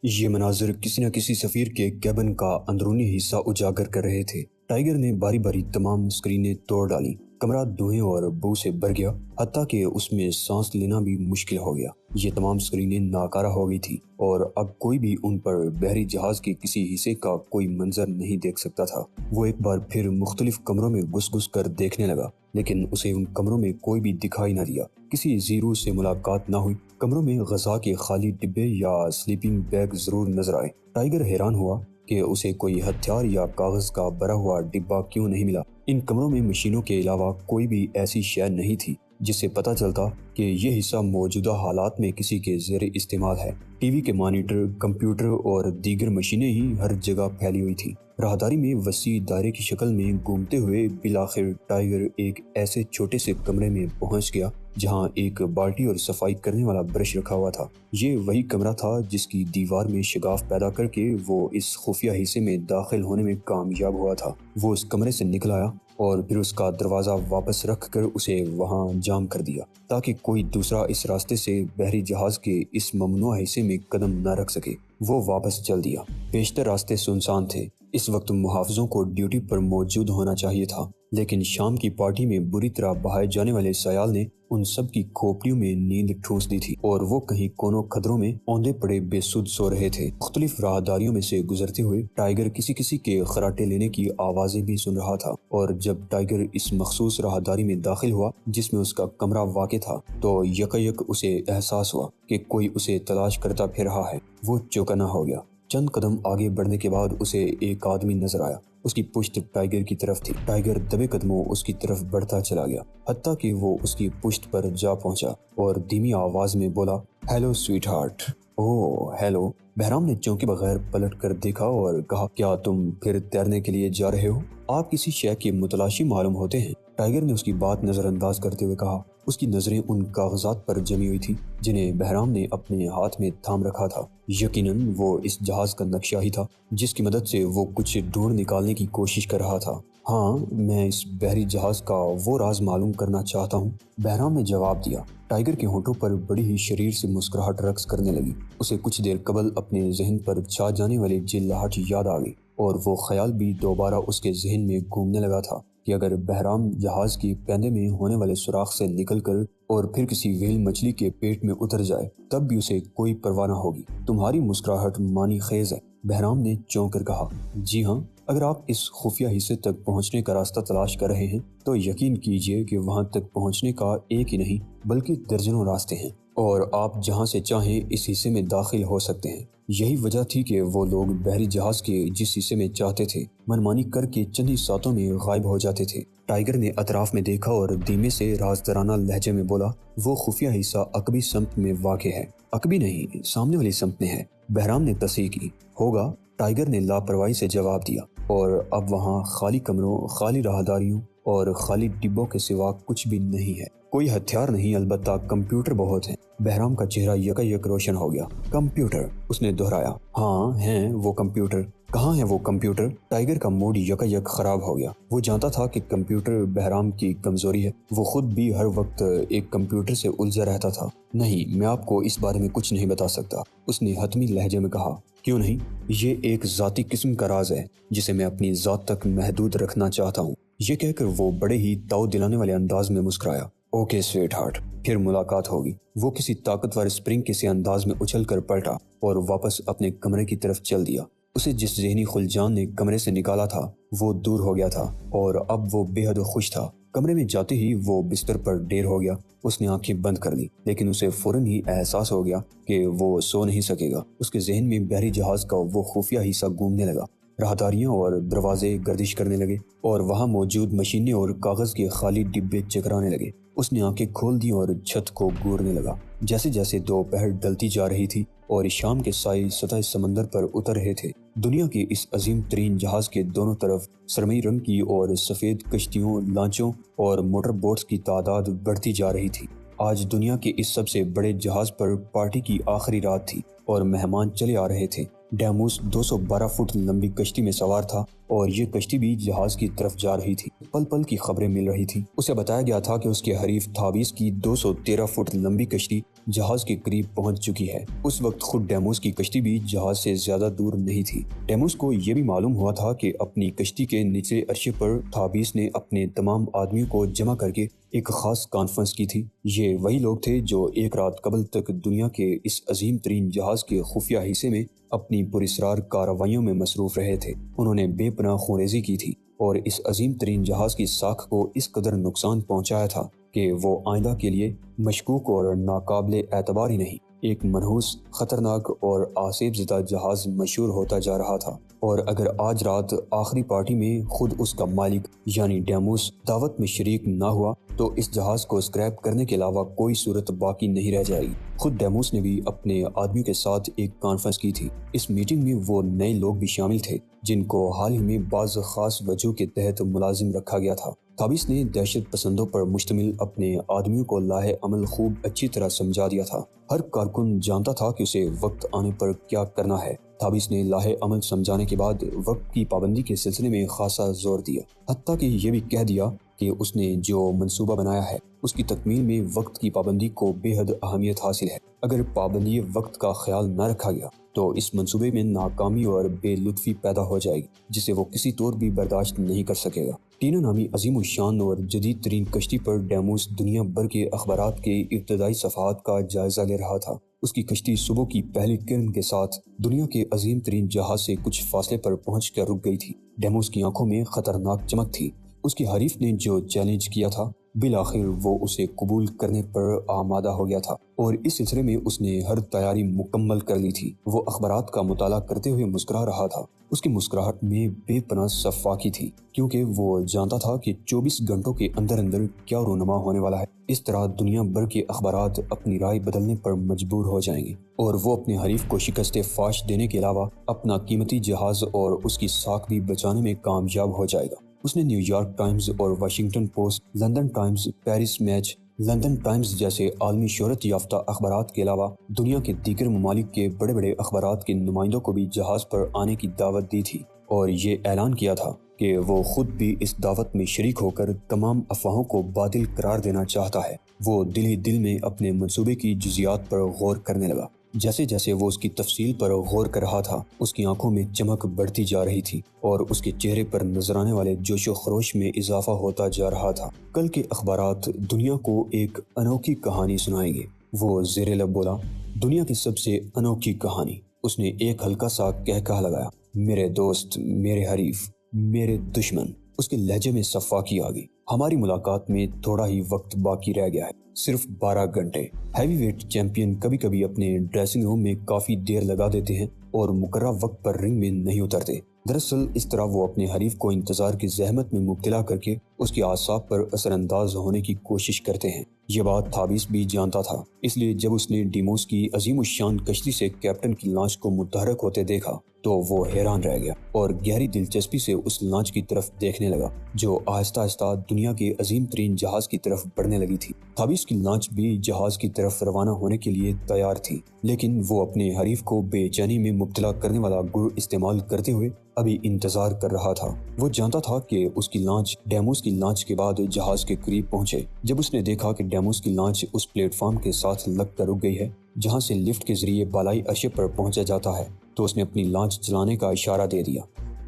یہ مناظر کسی نہ کسی سفیر کے کیبن کا اندرونی حصہ اجاگر کر رہے تھے۔ ٹائیگر نے باری باری تمام اسکرینیں توڑ ڈالیں۔ کمرہ دھوئیں اور بو سے بھر گیا، حتیٰ کہ اس میں سانس لینا بھی مشکل ہو گیا۔ یہ تمام اسکرینیں ناکارہ ہو گئی تھیں اور اب کوئی بھی ان پر بحری جہاز کے کسی حصے کا کوئی منظر نہیں دیکھ سکتا تھا۔ وہ ایک بار پھر مختلف کمروں میں گھس گھس کر دیکھنے لگا، لیکن اسے ان کمروں میں کوئی بھی دکھائی نہ دیا۔ کسی زیرو سے ملاقات نہ ہوئی۔ کمروں میں غذا کے خالی ڈبے یا سلیپنگ بیگ ضرور نظر آئے۔ ٹائیگر حیران ہوا کہ اسے کوئی ہتھیار یا کاغذ کا بھرا ہوا ڈبہ کیوں نہیں ملا۔ ان کمروں میں مشینوں کے علاوہ کوئی بھی ایسی شے نہیں تھی جس سے پتہ چلتا کہ یہ حصہ موجودہ حالات میں کسی کے زیر استعمال ہے۔ ٹی وی کے مانیٹر، کمپیوٹر اور دیگر مشینیں ہی ہر جگہ پھیلی ہوئی تھیں۔ راہداری میں وسیع دائرے کی شکل میں گھومتے ہوئے بالآخر ٹائیگر ایک ایسے چھوٹے سے کمرے میں پہنچ گیا جہاں ایک بالٹی اور صفائی کرنے والا برش رکھا ہوا تھا۔ یہ وہی کمرہ تھا جس کی دیوار میں شگاف پیدا کر کے وہ اس خفیہ حصے میں داخل ہونے میں کامیاب ہوا تھا۔ وہ اس کمرے سے نکل آیا اور پھر اس کا دروازہ واپس رکھ کر اسے وہاں جام کر دیا تاکہ کوئی دوسرا اس راستے سے بحری جہاز کے اس ممنوع حصے میں قدم نہ رکھ سکے۔ وہ واپس چل دیا۔ بیشتر راستے سنسان تھے۔ اس وقت محافظوں کو ڈیوٹی پر موجود ہونا چاہیے تھا، لیکن شام کی پارٹی میں بری طرح بہائے جانے والے سیال نے ان سب کی کھوپڑیوں میں نیند ٹھونس دی تھی اور وہ کہیں کونوں کھدروں میں اوندے پڑے بے سود سو رہے تھے۔ مختلف راہداریوں میں سے گزرتے ہوئے ٹائیگر کسی کسی کے خراٹے لینے کی آوازیں بھی سن رہا تھا، اور جب ٹائیگر اس مخصوص راہداری میں داخل ہوا جس میں اس کا کمرہ واقع تھا تو یکایک اسے احساس ہوا کہ کوئی اسے تلاش کرتا پھر رہا ہے۔ وہ چوکنا ہو گیا۔ چند قدم آگے بڑھنے کے بعد اسے ایک آدمی نظر آیا۔ اس کی پشت ٹائیگر کی طرف تھی۔ ٹائیگر دبے قدموں اس کی طرف بڑھتا چلا گیا، حتیٰ کہ وہ اس کی پشت پر جا پہنچا اور دھیمی آواز میں بولا، ہیلو سویٹ ہارٹ۔ اوہ ہیلو۔ بہرام نے چونکے بغیر پلٹ کر دیکھا اور کہا، کیا تم پھر تیرنے کے لیے جا رہے ہو؟ آپ کسی شے کے متلاشی معلوم ہوتے ہیں۔ ٹائیگر نے اس کی بات نظر انداز کرتے ہوئے کہا۔ اس کی نظریں ان کاغذات پر جمی ہوئی تھی جنہیں بہرام نے اپنے ہاتھ میں تھام رکھا تھا۔ یقیناً وہ اس جہاز کا نقشہ ہی تھا جس کی مدد سے وہ کچھ ڈھونڈ نکالنے کی کوشش کر رہا تھا۔ ہاں، میں اس بحری جہاز کا وہ راز معلوم کرنا چاہتا ہوں، بہرام نے جواب دیا۔ ٹائیگر کے ہونٹوں پر بڑی ہی شریر سے مسکراہٹ رقص کرنے لگی۔ اسے کچھ دیر قبل اپنے ذہن پر چھا جانے والی جلاہٹ یاد آ گئی، اور وہ خیال بھی دوبارہ اس کے ذہن میں گھومنے لگا تھا کہ اگر بہرام جہاز کی پیندے میں ہونے والے سوراخ سے نکل کر اور پھر کسی ویل مچھلی کے پیٹ میں اتر جائے تب بھی اسے کوئی پرواہ نہ ہوگی۔ تمہاری مسکراہٹ معنی خیز ہے، بہرام نے چونک کر کہا۔ جی ہاں، اگر آپ اس خفیہ حصے تک پہنچنے کا راستہ تلاش کر رہے ہیں تو یقین کیجئے کہ وہاں تک پہنچنے کا ایک ہی نہیں بلکہ درجنوں راستے ہیں، اور آپ جہاں سے چاہیں اس حصے میں داخل ہو سکتے ہیں۔ یہی وجہ تھی کہ وہ لوگ بحری جہاز کے جس حصے میں چاہتے تھے منمانی کر کے چند ہی ساتوں میں غائب ہو جاتے تھے۔ ٹائیگر نے اطراف میں دیکھا اور دھیمے سے رازدارانہ لہجے میں بولا، وہ خفیہ حصہ عقبی سمت میں واقع ہے۔ عقبی نہیں، سامنے والی سمت میں ہے، بہرام نے تصحیح کی۔ ہوگا، ٹائیگر نے لاپرواہی سے جواب دیا، اور اب وہاں خالی کمروں، خالی راہداریوں اور خالی ڈبوں کے سوا کچھ بھی نہیں ہے۔ کوئی ہتھیار نہیں، البتہ کمپیوٹر بہت ہیں۔ بہرام کا چہرہ یکایک روشن ہو گیا۔ کمپیوٹر، اس نے دہرایا۔ ہاں ہیں وہ کمپیوٹر۔ کہاں ہے وہ کمپیوٹر؟ ٹائیگر کا موڈ یکایک خراب ہو گیا۔ وہ جانتا تھا کہ کمپیوٹر بہرام کی کمزوری ہے۔ وہ خود بھی ہر وقت ایک کمپیوٹر سے الجھا رہتا تھا۔ نہیں، میں آپ کو اس بارے میں کچھ نہیں بتا سکتا، اس نے حتمی لہجے میں کہا۔ کیوں نہیں؟ یہ ایک ذاتی قسم کا راز ہے جسے میں اپنی ذات تک محدود رکھنا چاہتا ہوں۔ یہ کہہ کر وہ بڑے ہی تاؤ دلانے والے انداز میں مسکرایا۔ اوکے سویٹ ہارٹ، پھر ملاقات ہوگی۔ وہ کسی طاقتور اسپرنگ کے سے انداز میں اچھل کر پلٹا اور واپس اپنے کمرے کی طرف چل دیا۔ اسے جس ذہنی خلجان نے کمرے سے نکالا تھا وہ دور ہو گیا تھا، اور اب وہ بے حد خوش تھا۔ کمرے میں جاتے ہی وہ بستر پر ڈیر ہو گیا۔ اس نے آنکھیں بند کر لی، لیکن اسے فوراً ہی احساس ہو گیا کہ وہ سو نہیں سکے گا۔ اس کے ذہن میں بحری جہاز کا وہ خفیہ حصہ گھومنے لگا۔ راہداریاں اور دروازے گردش کرنے لگے، اور وہاں موجود مشینیں اور کاغذ کے خالی ڈبے چکرانے لگے۔ اس نے آنکھیں کھول دیں اور چھت کو گورنے لگا۔ جیسے جیسے دوپہر ڈلتی جا رہی تھی اور شام کے سائے سطح سمندر پر اتر رہے تھے، دنیا کے اس عظیم ترین جہاز کے دونوں طرف سرمئی رنگ کی اور سفید کشتیوں، لانچوں اور موٹر بوٹس کی تعداد بڑھتی جا رہی تھی۔ آج دنیا کے اس سب سے بڑے جہاز پر پارٹی کی آخری رات تھی اور مہمان چلے آ رہے تھے۔ ڈیموس 212 فٹ لمبی کشتی میں سوار تھا اور یہ کشتی بھی جہاز کی طرف جا رہی تھی۔ پل پل کی خبریں مل رہی تھی۔ اسے بتایا گیا تھا کہ اس کے حریف تھابیس کی 213 فٹ لمبی کشتی جہاز کے قریب پہنچ چکی ہے۔ اس وقت خود ڈیموس کی کشتی بھی جہاز سے زیادہ دور نہیں تھی۔ ڈیموس کو یہ بھی معلوم ہوا تھا کہ اپنی کشتی کے نچلے عرصے پر تھابیس نے اپنے تمام آدمیوں کو جمع کر کے ایک خاص کانفرنس کی تھی۔ یہ وہی لوگ تھے جو ایک رات قبل تک دنیا کے اس عظیم ترین جہاز کے خفیہ حصے میں اپنی پراسرار کارروائیوں میں مصروف رہے تھے۔ انہوں نے بے پناہ خونریزی کی تھی اور اس عظیم ترین جہاز کی ساکھ کو اس قدر نقصان پہنچایا تھا کہ وہ آئندہ کے لیے مشکوک اور ناقابل اعتبار ہی نہیں، ایک منحوس، خطرناک اور آسیب زدہ جہاز مشہور ہوتا جا رہا تھا۔ اور اگر آج رات آخری پارٹی میں خود اس کا مالک یعنی ڈیموس دعوت میں شریک نہ ہوا تو اس جہاز کو اسکریپ کرنے کے علاوہ کوئی صورت باقی نہیں رہ جائے گی۔ خود ڈیموس نے بھی اپنے آدمیوں کے ساتھ ایک کانفرنس کی تھی۔ اس میٹنگ میں وہ نئے لوگ بھی شامل تھے جن کو حال ہی میں بعض خاص وجہوں کے تحت ملازم رکھا گیا تھا۔ تھابیس نے دہشت پسندوں پر مشتمل اپنے آدمیوں کو لاہے عمل خوب اچھی طرح سمجھا دیا تھا۔ ہر کارکن جانتا تھا کہ اسے وقت آنے پر کیا کرنا ہے۔ تھابیس نے لاہے عمل سمجھانے کے بعد وقت کی پابندی کے سلسلے میں خاصا زور دیا، حتیٰ کہ یہ بھی کہہ دیا کہ اس نے جو منصوبہ بنایا ہے اس کی تکمیل میں وقت کی پابندی کو بے حد اہمیت حاصل ہے۔ اگر پابندی وقت کا خیال نہ رکھا گیا تو اس منصوبے میں ناکامی اور بے لطفی پیدا ہو جائے گی جسے وہ کسی طور بھی برداشت نہیں کر سکے گا۔ ٹینا نامی عظیم الشان اور جدید ترین کشتی پر ڈیموس دنیا بھر کے اخبارات کے ابتدائی صفحات کا جائزہ لے رہا تھا۔ اس کی کشتی صبح کی پہلی کرن کے ساتھ دنیا کے عظیم ترین جہاز سے کچھ فاصلے پر پہنچ کر رک گئی تھی۔ ڈیموس کی آنکھوں میں خطرناک چمک تھی۔ اس کے حریف نے جو چیلنج کیا تھا بالآخر وہ اسے قبول کرنے پر آمادہ ہو گیا تھا اور اس سلسلے میں اس نے ہر تیاری مکمل کر لی تھی۔ وہ اخبارات کا مطالعہ کرتے ہوئے مسکرا رہا تھا۔ اس کی مسکراہٹ میں بے پناہ شفافیت تھی کیونکہ وہ جانتا تھا کہ 24 گھنٹوں کے اندر اندر کیا رونما ہونے والا ہے۔ اس طرح دنیا بھر کے اخبارات اپنی رائے بدلنے پر مجبور ہو جائیں گے اور وہ اپنے حریف کو شکست فاش دینے کے علاوہ اپنا قیمتی جہاز اور اس کی ساکھ بھی بچانے میں کامیاب ہو جائے گا۔ اس نے نیو یارک ٹائمز اور Washington post, London Times, Paris match, London Times جیسے عالمی شہرت یافتہ اخبارات کے علاوہ دنیا کے دیگر ممالک کے بڑے بڑے اخبارات کے نمائندوں کو بھی جہاز پر آنے کی دعوت دی تھی اور یہ اعلان کیا تھا کہ وہ خود بھی اس دعوت میں شریک ہو کر تمام افواہوں کو باطل قرار دینا چاہتا ہے۔ وہ دل ہی دل میں اپنے منصوبے کی جزیات پر غور کرنے لگا۔ جیسے جیسے وہ اس کی تفصیل پر غور کر رہا تھا اس کی آنکھوں میں چمک بڑھتی جا رہی تھی اور اس کے چہرے پر نظر آنے والے جوش و خروش میں اضافہ ہوتا جا رہا تھا۔ کل کے اخبارات دنیا کو ایک انوکھی کہانی سنائیں گے، وہ زیر لب بولا۔ دنیا کی سب سے انوکھی کہانی۔ اس نے ایک ہلکا سا کہکہا لگایا۔ میرے دوست، میرے حریف، میرے دشمن۔ اس کے لہجے میں صفاقی آ گئی۔ ہماری ملاقات میں تھوڑا ہی وقت باقی رہ گیا ہے، صرف 12 گھنٹے۔ ہیوی ویٹ چیمپئن کبھی کبھی اپنے ڈریسنگ روم میں کافی دیر لگا دیتے ہیں اور مقررہ وقت پر رنگ میں نہیں اترتے۔ دراصل اس طرح وہ اپنے حریف کو انتظار کی زحمت میں مبتلا کر کے اس کے اعصاب پر اثر انداز ہونے کی کوشش کرتے ہیں۔ یہ بات تھابیس بھی جانتا تھا، اس لیے جب اس نے ڈیموس کی عظیم الشان کشتی سے کیپٹن کی لانچ کو متحرک ہوتے دیکھا تو وہ حیران رہ گیا اور گہری دلچسپی سے اس لانچ کی طرف دیکھنے لگا جو آہستہ آہستہ دنیا کے عظیم ترین جہاز کی طرف بڑھنے لگی تھی۔ تھابیس کی لانچ بھی جہاز کی طرف روانہ ہونے کے لیے تیار تھی، لیکن وہ اپنے حریف کو بے چینی میں مبتلا کرنے والا گر استعمال کرتے ہوئے ابھی انتظار کر رہا تھا۔ وہ جانتا تھا کہ اس کی لانچ ڈیموس کی لانچ کے بعد جہاز کے قریب پہنچے۔ جب اس نے دیکھا کہ ڈیموس کی لانچ اس پلیٹ فارم کے ساتھ لگ کر رک گئی ہے جہاں سے لفٹ کے ذریعے بالائی عرصے پر پہنچا جاتا ہے تو اس نے اپنی لانچ چلانے کا اشارہ دے دیا۔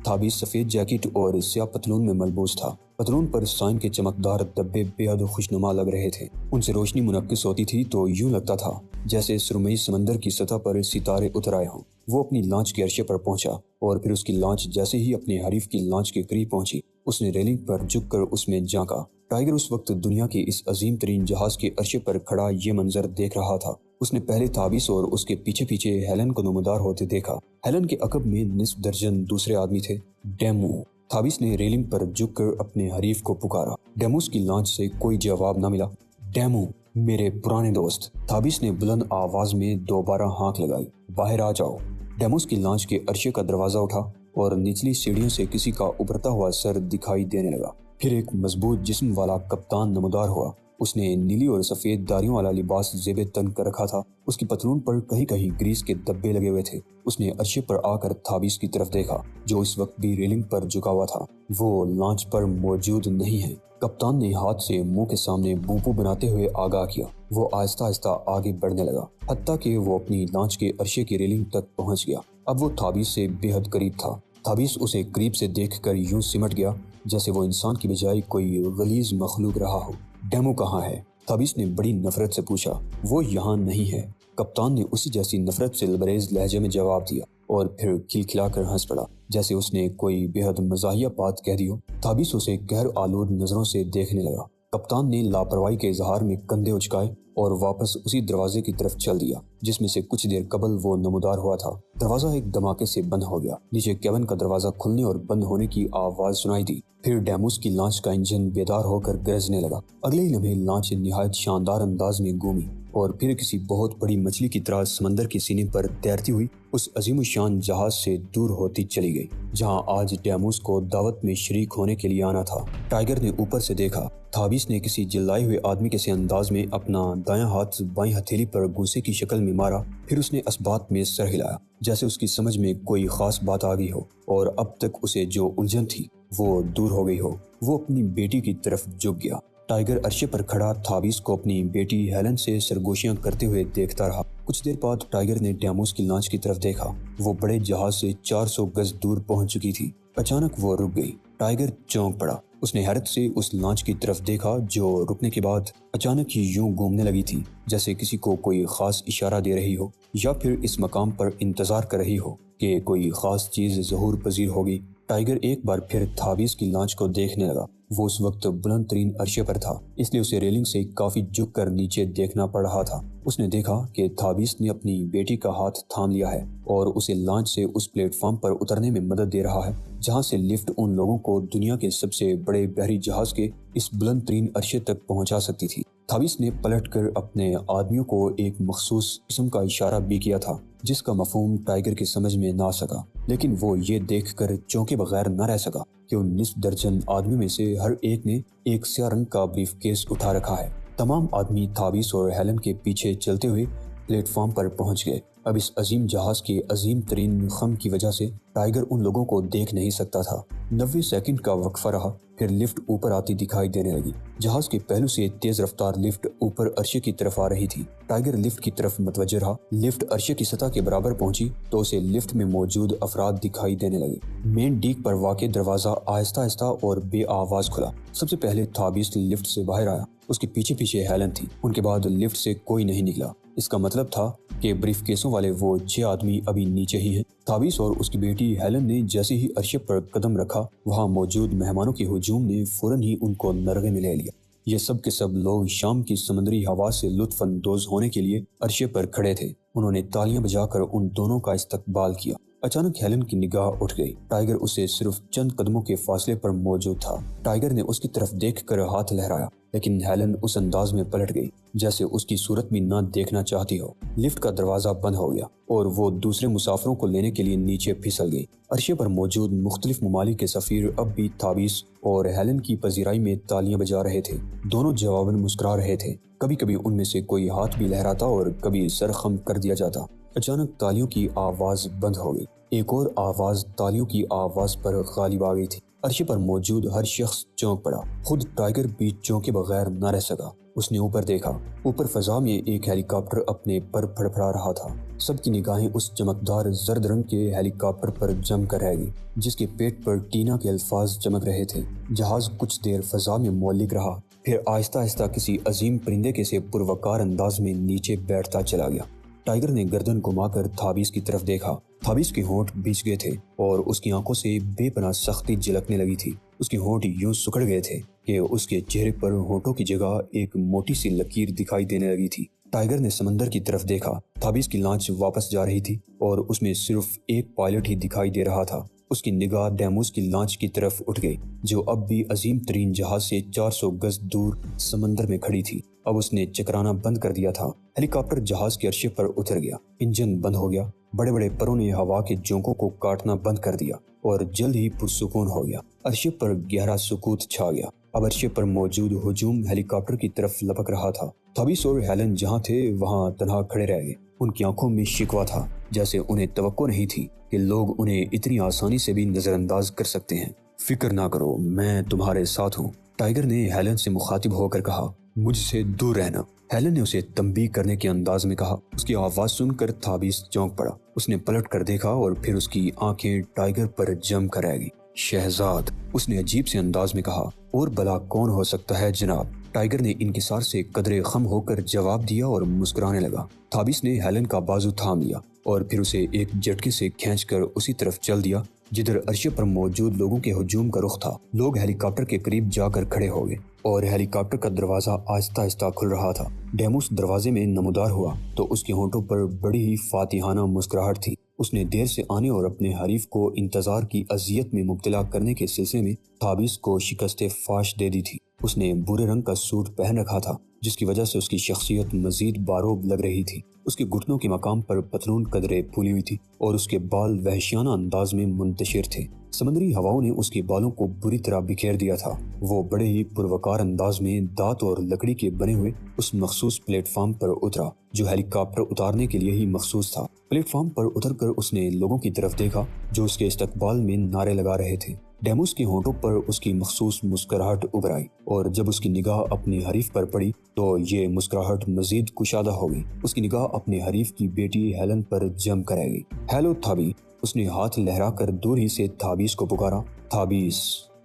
تھابیس سفید جیکٹ اور سیاہ پتلون میں ملبوس تھا۔ پتلون پر سائن کے چمکدار دبے بے حد خوشنما لگ رہے تھے۔ ان سے روشنی منعکس ہوتی تھی تو یوں لگتا تھا جیسے سرمئی سمندر کی سطح پر ستارے اتر آئے ہوں۔ وہ اپنی لانچ کے عرصے پر پہنچا اور پھر اس کی لانچ جیسے ہی اپنے حریف کی لانچ کے قریب پہنچی اس نے ریلنگ پر جھک کر اس میں جھانکا۔ ٹائیگر اس وقت دنیا کے اس عظیم ترین جہاز کے عرصے پر کھڑا یہ منظر دیکھ رہا تھا۔ اس نے پہلے تھابیس اور اس کے پیچھے پیچھے ہیلن کو نمودار ہوتے دیکھا۔ ہیلن کے عقب میں نصف درجن دوسرے آدمی تھے۔ ڈیمو۔ تھابیس نے ریلنگ پر جھک کر اپنے حریف کو پکارا۔ ڈیموس کی لانچ سے کوئی جواب نہ ملا۔ ڈیمو، میرے پرانے دوست۔ تھابیس نے بلند آواز میں دوبارہ ہانک لگائی۔ باہر آ جاؤ۔ ڈیموس کی لانچ کے عرصے کا دروازہ اٹھا اور نچلی سیڑھیوں سے کسی کا ابھرتا ہوا سر دکھائی دینے لگا۔ پھر ایک مضبوط جسم والا کپتان نمودار ہوا اس نے نیلی اور سفید داڑیوں والا لباس زیب تن کر رکھا تھا۔ اس کی پتلون پر کہیں کہیں گریس کے دبے لگے ہوئے تھے۔ اس نے عرشے پر آ کر تھابیس کی طرف دیکھا جو اس وقت بھی ریلنگ پر جھکا ہوا تھا۔ وہ لانچ پر موجود نہیں ہے۔ کپتان نے ہاتھ سے منہ کے سامنے بوپو بناتے ہوئے آگاہ کیا۔ وہ آہستہ آہستہ آگے بڑھنے لگا حتیٰ کہ وہ اپنی لانچ کے عرشے کی ریلنگ تک پہنچ گیا۔ اب وہ تھابیس سے بے حد قریب تھا۔ تھابیس اسے قریب سے دیکھ کر یوں سمٹ گیا جیسے وہ انسان کی بجائے کوئی غلیظ مخلوق رہا ہو۔ ڈیمو کہاں ہے؟ تھابیس نے بڑی نفرت سے پوچھا۔ وہ یہاں نہیں ہے، کپتان نے اسی جیسی نفرت سے لبریز لہجے میں جواب دیا اور پھر کھلکھلا کر ہنس پڑا جیسے اس نے کوئی بے حد مزاحیہ بات کہہ دی ہو۔ تھابیس اسے قہر آلود نظروں سے دیکھنے لگا۔ کپتان نے لاپرواہی کے اظہار میں کندھے اچکائے اور واپس اسی دروازے کی طرف چل دیا جس میں سے کچھ دیر قبل وہ نمودار ہوا تھا۔ دروازہ ایک دھماکے سے بند ہو گیا۔ نیچے کیبن کا دروازہ کھلنے اور بند ہونے کی آواز سنائی دی۔ پھر ڈیموس کی لانچ کا انجن بیدار ہو کر گرجنے لگا۔ اگلے ہی لمحے لانچ نہایت شاندار انداز میں گھومی اور پھر کسی بہت بڑی مچھلی کی طرح سمندر کے سینے پر تیرتی ہوئی اس عظیم الشان جہاز سے دور ہوتی چلی گئی جہاں آج ڈیموس کو دعوت میں شریک ہونے کے لیے آنا تھا۔ ٹائیگر نے اوپر سے دیکھا۔ تھابیس نے کسی جلائے ہوئے آدمی کے سے انداز میں اپنا دایاں ہاتھ بائیں ہتھیلی پر گوسے کی شکل میں مارا۔ پھر اس نے اسبات میں سر ہلایا جیسے اس کی سمجھ میں کوئی خاص بات آ گئی ہو اور اب تک اسے جو الجھن تھی وہ دور ہو گئی ہو۔ وہ اپنی بیٹی کی طرف جھک گیا۔ ٹائیگر عرشے پر کھڑا تھابیس کو اپنی بیٹی ہیلن سے سرگوشیاں کرتے ہوئے دیکھتا رہا۔ کچھ دیر بعد ٹائیگر نے ڈیموس کی لانچ کی طرف دیکھا۔ وہ بڑے جہاز سے 400 گز دور پہنچ چکی تھی۔ اچانک وہ رک گئی۔ ٹائیگر چونک پڑا۔ اس نے حیرت سے اس لانچ کی طرف دیکھا جو رکنے کے بعد اچانک ہی یوں گھومنے لگی تھی جیسے کسی کو کوئی خاص اشارہ دے رہی ہو یا پھر اس مقام پر انتظار کر رہی ہو کہ کوئی خاص چیز ظہور پذیر ہوگی۔ ٹائیگر ایک بار پھر تھابیس کی لانچ کو دیکھنے لگا۔ وہ اس وقت بلند ترین عرشے پر تھا اس لیے اسے ریلنگ سے کافی جھک کر نیچے دیکھنا پڑ رہا تھا۔ اس نے دیکھا کہ تھابیس نے اپنی بیٹی کا ہاتھ تھام لیا ہے اور اسے لانچ سے اس پلیٹ فارم پر اترنے میں مدد دے رہا ہے جہاں سے لفٹ ان لوگوں کو دنیا کے سب سے بڑے بحری جہاز کے اس بلند ترین عرشے تک پہنچا سکتی تھی۔ تھابیس نے پلٹ کر اپنے آدمیوں کو ایک مخصوص قسم کا اشارہ بھی کیا تھا جس کا مفہوم ٹائیگر کی سمجھ میں نہ آ سکا، لیکن وہ یہ دیکھ کر چونکے بغیر نہ رہ سکا کہ ان نصف درجن آدمیوں میں سے ہر ایک نے ایک سیاہ رنگ کا بریف کیس اٹھا رکھا ہے۔ تمام آدمی تھابیس اور ہیلن کے پیچھے چلتے ہوئے پلیٹ فارم پر پہنچ گئے۔ اب اس عظیم جہاز کے عظیم ترین خم کی وجہ سے ٹائیگر ان لوگوں کو دیکھ نہیں سکتا تھا۔ 90 سیکنڈ کا وقفہ رہا، پھر لفٹ اوپر آتی دکھائی دینے لگی۔ جہاز کے پہلو سے تیز رفتار لفٹ اوپر عرشے کی طرف آ رہی تھی۔ ٹائیگر لفٹ کی طرف متوجہ رہا۔ لفٹ عرشے کی سطح کے برابر پہنچی تو اسے لفٹ میں موجود افراد دکھائی دینے لگے۔ مین ڈیک پر واقع دروازہ آہستہ آہستہ اور بے آواز کھلا۔ سب سے پہلے تھابیس لفٹ سے باہر آیا۔ اس کے پیچھے پیچھے ہیلن تھی۔ ان کے بعد لفٹ سے کوئی نہیں نکلا۔ اس کا مطلب تھا کہ بریف کیسوں والے وہ 6 آدمی ابھی نیچے ہی ہیں۔ تھابیس اور اس کی بیٹی ہیلن نے جیسے ہی عرشے پر قدم رکھا وہاں موجود مہمانوں کے ہجوم نے فوراً ہی ان کو نرغے میں لے لیا۔ یہ سب کے سب لوگ شام کی سمندری ہوا سے لطف اندوز ہونے کے لیے عرشے پر کھڑے تھے۔ انہوں نے تالیاں بجا کر ان دونوں کا استقبال کیا۔ اچانک ہیلن کی نگاہ اٹھ گئی۔ ٹائیگر اسے صرف چند قدموں کے فاصلے پر موجود تھا۔ ٹائیگر نے اس کی طرف دیکھ کر ہاتھ لہرایا لیکن ہیلن اس انداز میں پلٹ گئی جیسے اس کی صورت بھی نہ دیکھنا چاہتی ہو۔ لفٹ کا دروازہ بند ہو گیا اور وہ دوسرے مسافروں کو لینے کے لیے نیچے پھسل گئی۔ عرشے پر موجود مختلف ممالک کے سفیر اب بھی تھابیس اور ہیلن کی پذیرائی میں تالیاں بجا رہے تھے۔ دونوں جواباً مسکرا رہے تھے۔ کبھی کبھی ان میں سے کوئی ہاتھ بھی لہراتا اور کبھی سر خم کر دیا جاتا۔ اچانک تالیوں کی آواز بند ہو گئی۔ ایک اور آواز تالیوں کی آواز پر غالب آ گئی تھی۔ عرشے پر موجود ہر شخص چونک پڑا۔ خود ٹائیگر بھی چونکے بغیر نہ رہ سکا۔ اس نے اوپر دیکھا۔ اوپر فضا میں ایک ہیلی کاپٹر اپنے پر پھڑپھڑا رہا تھا۔ سب کی نگاہیں اس چمکدار زرد رنگ کے ہیلی کاپٹر پر جم کر رہ گئی جس کے پیٹ پر ٹینا کے الفاظ چمک رہے تھے۔ جہاز کچھ دیر فضا میں معلق رہا، پھر آہستہ آہستہ کسی عظیم پرندے کے سے پروقار انداز میں نیچے بیٹھتا چلا گیا۔ ٹائیگر نے گردن گھما کر تھابیس کی طرف دیکھا۔ تھابیس کے ہونٹ بھیج گئے تھے اور اس کی آنکھوں سے بے پناہ سختی جھلکنے لگی تھی۔ اس کے ہونٹ یوں سکڑ گئے تھے کہ اس کے چہرے پر ہونٹوں کی جگہ ایک موٹی سی لکیر دکھائی دینے لگی تھی۔ ٹائیگر نے سمندر کی طرف دیکھا۔ تھابیس کی لانچ واپس جا رہی تھی اور اس میں صرف ایک پائلٹ ہی دکھائی دے رہا تھا۔ اس کی نگاہ ڈیموس کی لانچ کی طرف اٹھ گئی جو اب بھی عظیم ترین جہاز سے 400 گز دور سمندر میں کھڑی تھی۔ اب اس نے چکرانا بند کر دیا تھا۔ ہیلی کاپٹر جہاز کے عرشے پر اتر گیا۔ انجن بند ہو گیا۔ بڑے بڑے پروں نے ہوا کے جھونکوں کو کاٹنا بند کر دیا اور جلد ہی پرسکون ہو گیا۔ عرشے پر گہرا سکوت چھا گیا اب عرصے پر موجود ہجوم ہیلی کاپٹر کی طرف لپک رہا تھا۔ تھابیس اور ہیلن جہاں تھے وہاں تنہا کھڑے رہ گئے۔ ان کی آنکھوں میں شکوہ تھا، جیسے انہیں توقع نہیں تھی کہ لوگ انہیں اتنی آسانی سے بھی نظر انداز کر سکتے ہیں۔ فکر نہ کرو، میں تمہارے ساتھ ہوں، ٹائیگر نے ہیلن سے مخاطب ہو کر کہا۔ مجھ سے دور رہنا، ہیلن نے اسے تنبیہ کرنے کے انداز میں کہا۔ اس کی آواز سن کر تھابیس چونک پڑا۔ اس نے پلٹ کر دیکھا اور پھر اس کی آنکھیں ٹائیگر پر جم کر رہ گئی۔ شہزاد، اس نے عجیب سے انداز میں کہا۔ اور بھلا کون ہو سکتا ہے جناب؟ ٹائیگر نے انکسار سے قدرے خم ہو کر جواب دیا اور مسکرانے لگا۔ تھابیس نے ہیلن کا بازو تھام لیا اور پھر اسے ایک جھٹکے سے کھینچ کر اسی طرف چل دیا جدھر عرصے پر موجود لوگوں کے ہجوم کا رخ تھا۔ لوگ ہیلی کاپٹر کے قریب جا کر کھڑے ہو گئے اور ہیلی کاپٹر کا دروازہ آہستہ آہستہ کھل رہا تھا۔ ڈیموس دروازے میں نمودار ہوا تو اس کے ہونٹوں پر بڑی ہی فاتحانہ مسکراہٹ تھی۔ اس نے دیر سے آنے اور اپنے حریف کو انتظار کی اذیت میں مبتلا کرنے کے سلسلے میں تھابیس کو شکست فاش دے دی تھی۔ اس نے بھورے رنگ کا سوٹ پہن رکھا تھا جس کی وجہ سے اس کی شخصیت مزید باروب لگ رہی تھی۔ اس کے گھٹنوں کے مقام پر پتلون قدرے پھولی ہوئی تھی اور اس کے بال وحشیانہ انداز میں منتشر تھے۔ سمندری ہواؤں نے اس کے بالوں کو بری طرح بکھیر دیا تھا۔ وہ بڑے ہی پروکار انداز میں دانت اور لکڑی کے بنے ہوئے اس مخصوص پلیٹ فارم پر اترا جو ہیلی کاپٹر اتارنے کے لیے ہی مخصوص تھا۔ پلیٹ فارم پر اتر کر اس نے لوگوں کی طرف دیکھا جو اس کے استقبال میں نعرے لگا رہے تھے۔ ڈیموس کے ہونٹوں پر اس کی مخصوص مسکراہٹ ابھر آئی اور جب اس کی نگاہ اپنے حریف پر پڑی تو یہ مسکراہٹ مزید کشادہ ہو گئی۔ اس کی نگاہ اپنے حریف کی بیٹی ہیلن پر جم کر رہ گئی۔ ہیلو تھابی، اس نے ہاتھ لہرا کر دور ہی سے تھابیس کو پکارا۔ تھابیس۔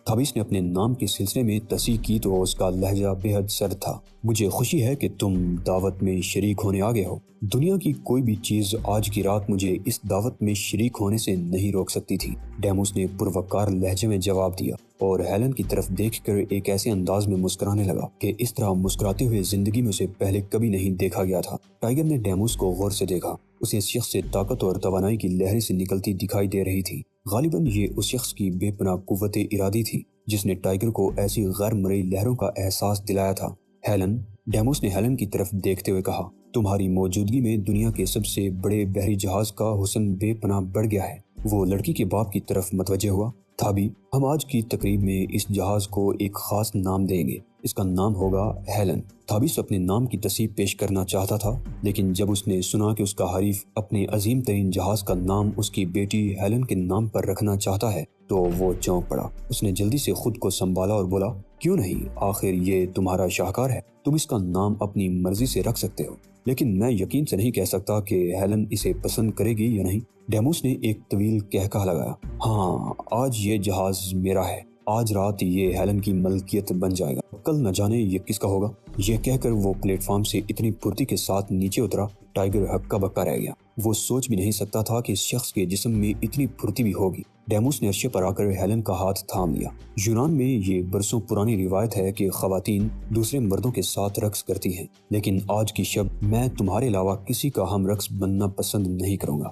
تھابیس نے اپنے نام کے سلسلے میں تصحیح کی تو اس کا لہجہ بے حد سرد تھا۔ مجھے خوشی ہے کہ تم دعوت میں شریک ہونے آگے ہو۔ دنیا کی کوئی بھی چیز آج کی رات مجھے اس دعوت میں شریک ہونے سے نہیں روک سکتی تھی، ڈیموس نے پروکار لہجے میں جواب دیا اور ہیلن کی طرف دیکھ کر ایک ایسے انداز میں مسکرانے لگا کہ اس طرح مسکراتے ہوئے زندگی میں اسے پہلے کبھی نہیں دیکھا گیا تھا۔ ٹائیگر نے ڈیموس کو غور سے دیکھا۔ اسے اس شخص سے طاقت اور توانائی کی لہریں سے نکلتی دکھائی دے رہی تھی۔ غالباً یہ اس شخص کی بے پناہ قوت ارادی تھی جس نے ٹائیگر کو ایسی غیر مرئی لہروں کا احساس دلایا تھا۔ ہیلن، ڈیموس نے ہیلن کی طرف دیکھتے ہوئے کہا، تمہاری موجودگی میں دنیا کے سب سے بڑے بحری جہاز کا حسن بے پناہ بڑھ گیا ہے۔ وہ لڑکی کے باپ کی طرف متوجہ ہوا۔ تھابی، ہم آج کی تقریب میں اس جہاز کو ایک خاص نام دیں گے۔ اس کا نام ہوگا ہیلن۔ تھابیس اپنے نام کی تصحیح پیش کرنا چاہتا تھا لیکن جب اس نے سنا کہ اس کا حریف اپنے عظیم ترین جہاز کا نام اس کی بیٹی ہیلن کے نام پر رکھنا چاہتا ہے تو وہ چونک پڑا۔ اس نے جلدی سے خود کو سنبھالا اور بولا، کیوں نہیں، آخر یہ تمہارا شاہکار ہے، تم اس کا نام اپنی مرضی سے رکھ سکتے ہو، لیکن میں یقین سے نہیں کہہ سکتا کہ ہیلن اسے پسند کرے گی یا نہیں۔ ڈیموس نے ایک طویل کہکہا لگایا۔ ہاں، آج یہ جہاز میرا ہے، آج رات یہ ہیلن کی ملکیت بن جائے گا، کل نہ جانے یہ کس کا ہوگا۔ یہ کہہ کر وہ پلیٹ فارم سے اتنی پھرتی کے ساتھ نیچے اترا، ٹائیگر ہکا بکا رہ گیا۔ وہ سوچ بھی نہیں سکتا تھا کہ اس شخص کے جسم میں اتنی پھرتی بھی ہوگی۔ ڈیموس نے عرصے پر آ کر ہیلن کا ہاتھ تھام لیا۔ یونان میں یہ برسوں پرانی روایت ہے کہ خواتین دوسرے مردوں کے ساتھ رقص کرتی ہیں، لیکن آج کی شب میں تمہارے علاوہ کسی کا ہم رقص بننا پسند نہیں کروں گا۔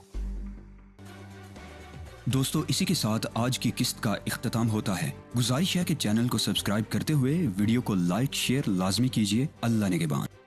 دوستو، اسی کے ساتھ آج کی قسط کا اختتام ہوتا ہے۔ گزارش ہے کہ چینل کو سبسکرائب کرتے ہوئے ویڈیو کو لائک شیئر لازمی کیجیے۔ اللہ نگہبان۔